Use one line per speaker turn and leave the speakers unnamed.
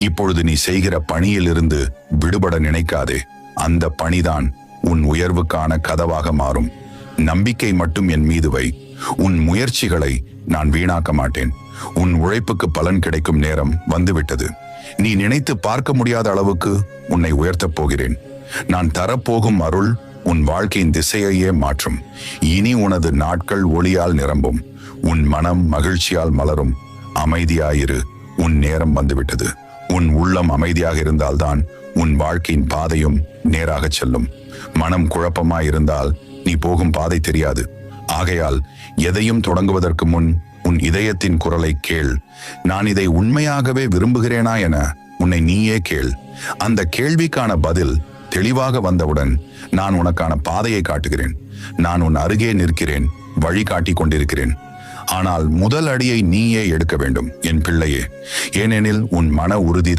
இப்பொழுது நீ செய்கிற பணியிலிருந்து விடுபட நினைக்காதே. அந்த பணிதான் உன் உயர்வுக்கான கதவாக மாறும். நம்பிக்கை மட்டும் என் மீது வை. உன் முயற்சிகளை நான் வீணாக்க மாட்டேன். உன் உழைப்புக்கு பலன் கிடைக்கும் நேரம் வந்துவிட்டது. நீ நினைத்து பார்க்க முடியாத அளவுக்கு உன்னை உயர்த்தப் போகிறேன். நான் தரப்போகும் அருள் உன் வாழ்க்கையின் திசையையே மாற்றும். இனி உனது நாட்கள் ஒளியால் நிரம்பும். உன் மனம் மகிழ்ச்சியால் மலரும். அமைதியாயிரு, உன் நேரம் வந்துவிட்டது. உன் உள்ளம் அமைதியாக இருந்தால்தான் உன் வாழ்க்கையின் பாதையும் நேராக செல்லும். மனம் குழப்பமாயிருந்தால் நீ போகும் பாதை தெரியாது. ஆகையால் எதையும் தொடங்குவதற்கு முன் உன் இதயத்தின் குரலை கேள். நான் இதை உண்மையாகவே விரும்புகிறேனா என உன்னை நீயே கேள். அந்த கேள்விக்கான பதில் தெளிவாக வந்தவுடன் நான் உனக்கான பாதையை காட்டுகிறேன். நான் உன் அருகே நிற்கிறேன், வழி காட்டி கொண்டிருக்கிறேன். ஆனால் முதல் அடியை நீயே எடுக்க வேண்டும் என் பிள்ளையே. ஏனெனில் உன் மன உறுதி